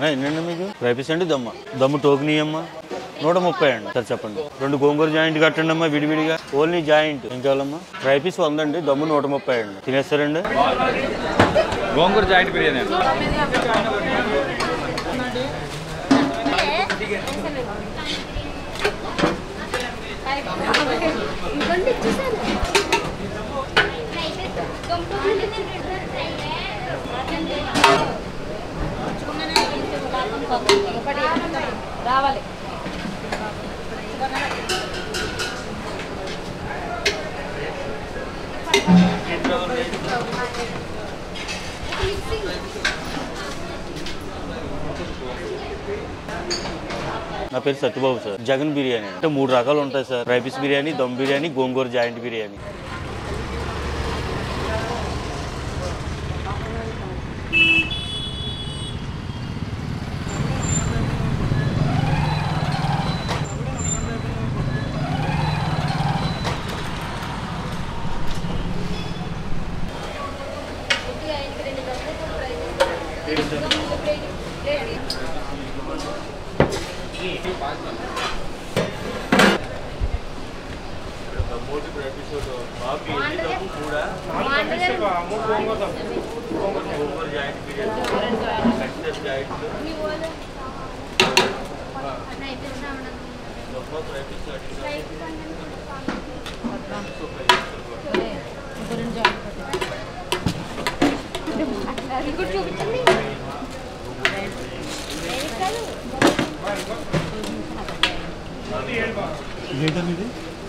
ఎన్నండి మీకు fry piece అండి దమ్ము టోకెనీ అమ్మా 130 అండి సార్ చెప్పండి 2 గోంగూర జాయింట్ కట్టండి అమ్మా విడివిడిగా ఓన్లీ జాయింట్ ఏం కావాలమ్మా ఫ్రై పీస్ 100 అండి దమ్ము 130 అండి తినేస్తారండి గోంగూర జాయింట్ బిర్యానీ రావాలి నా పేరు సత్యబాబు సార్ జగన్ బిర్యానీ అంటే 3 రకాలు ఉంటాయి sir fry piece biryani dum biryani gongura joint biryani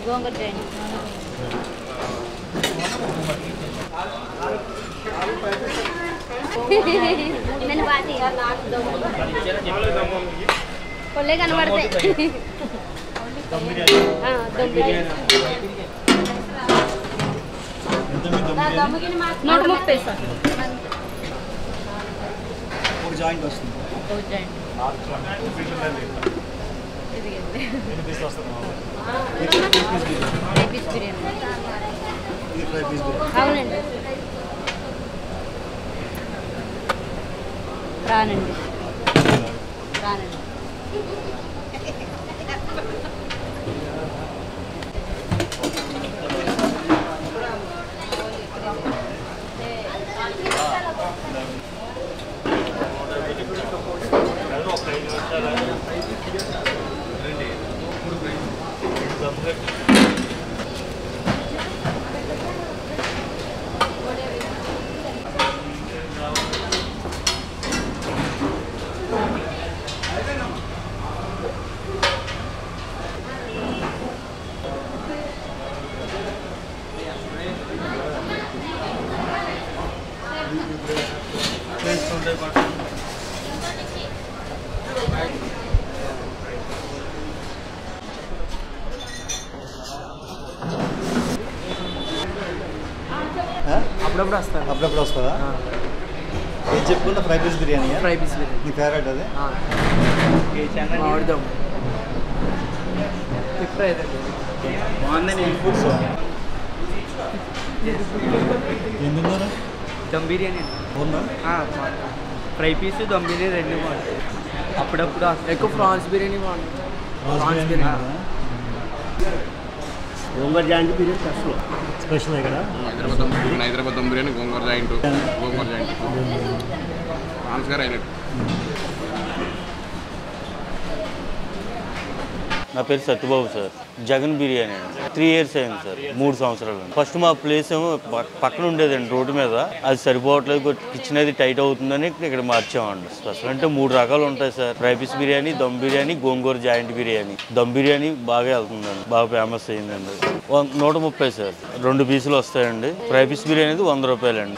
gongura joint కొల్లే కనబడతాయి 130 సార్ ఒక జాయింట్ వస్తుంది అవునండి రానండి అప్పుడప్పుడు వస్తుందా ఏం చెప్పుకున్నా ఫ్రై పీస్ బిర్యానీ నీ ఫేవరెట్ అది foods dum biryani fry piece dum biryani రెండు బాగుంటాయి అప్పుడప్పుడు ఎక్కువ ప్రాన్స్ బిర్యానీ బాగుంటుంది గోంగూర జాయింట్ బిర్యానీ స్పెషల్ ఇక్కడ హైదరాబాద్ దమ్ బిర్యానీ గోంగూర జాయింట్ ఫ్రాన్స్ గారు అయినట్టు నా పేరు సత్యబాబు సార్ జగన్ బిర్యానీ అండి 3 years అయింది సార్ 3 సంవత్సరాలు ఫస్ట్ మా ప్లేస్ ఏమో పక్కన ఉండేదండి రోడ్డు మీద అది సరిపోవట్లేదు కిచెన్ అది టైట్ అవుతుందని ఇక్కడ మార్చామండి స్పెషల్ అంటే 3 రకాలు ఉంటాయి sir fry piece biryani dum biryani gongura joint biryani dum biryani బాగా వెళ్తుందండి బాగా ఫేమస్ అయిందండి 130 సార్ 2 పీసులు వస్తాయండి ఫ్రై పీస్ బిర్యానీ 100 రూపాయలండి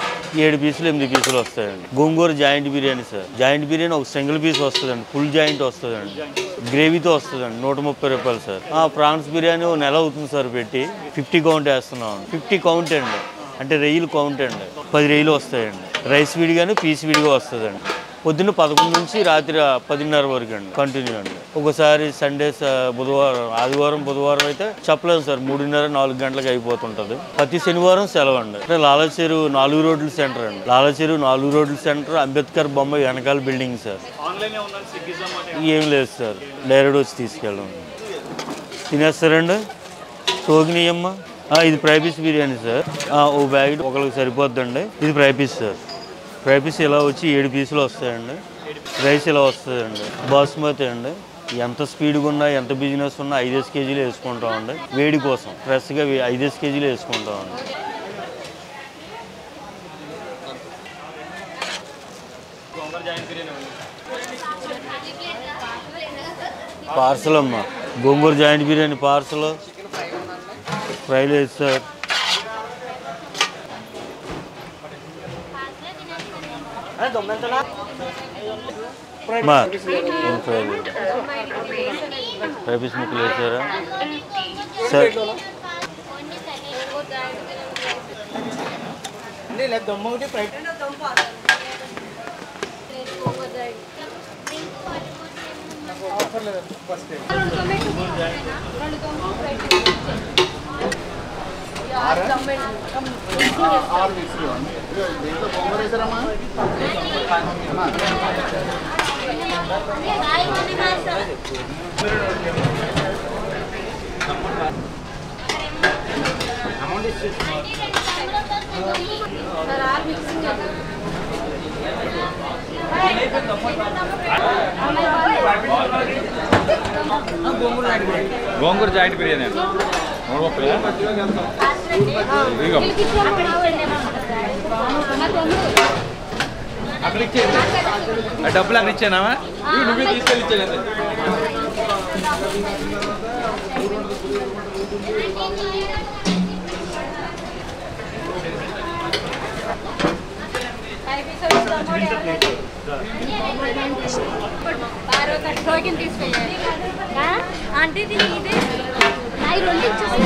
7 పీసులు 8 పీసులు వస్తాయండి gongura joint biryani sir joint biryani ఒక సింగిల్ పీస్ వస్తుందండి ఫుల్ జాయింట్ వస్తుందండి గ్రేవీతో వస్తుందండి 130 రూపాయలు సార్ ప్రాన్స్ బిర్యానీ 1 నెల అవుతుంది సార్ పెట్టి 50 కౌంట్ వేస్తున్నాం 50 కౌంట్ అండి అంటే రొయ్యలు కౌంట్ అండి 10 రొయ్యలు వస్తాయండి రైస్ విడిగాను పీస్ విడిగా వస్తుందండి పొద్దున్న 11 నుంచి రాత్రి 10:30 వరకు అండి కంటిన్యూ అండి. ఒకసారి సండేస్ బుధవారం ఆదివారం బుధవారం అయితే చెప్పలేము సార్ 3:30-4 గంటలకు అయిపోతుంటుంది. ప్రతి శనివారం సెలవు అండి. అంటే లాలచెరు 4 రోడ్ల సెంటర్ అండి. లాలచెరు 4 రోడ్ల సెంటర్ అంబేద్కర్ బొమ్మ వెనకాల బిల్డింగ్ సార్. ఏం లేదు సార్, డైరెక్ట్ వచ్చి తీసుకెళ్ళడం. తినేస్తారండి సోకినీయమ్మ. ఇది ఫ్రై పీస్ బిర్యానీ సార్. ఓ బ్యాగ్ ఒకరికి సరిపోద్దండి. ఇది fry piece sir. Fry piece ఇలా వచ్చి 7 పీసులు వస్తాయండి. రైస్ ఇలా వస్తుందండి. బాస్మతి అండి. ఎంత స్పీడ్గా ఉన్నా ఎంత బిజినెస్ ఉన్నా 5 కేజీలు వేసుకుంటామండి. వేడి కోసం ఫ్రెష్గా 5 కేజీలు వేసుకుంటామండి. పార్సల్ అమ్మ గోంగూర జాయింట్ బిర్యానీ పార్సల్. ఫ్రై లేదు సార్. ఫ్రై పీస్ ముక్కలు వేసారా సార్? గోంగూర జాయింట్ బిర్యానీ డబ్బులు అక్కడ ఇచ్చానావా? నువ్వే తీసుకెళ్ళి ఇచ్చాను. అంటే ఇదే నా 2 ఇచ్చేసి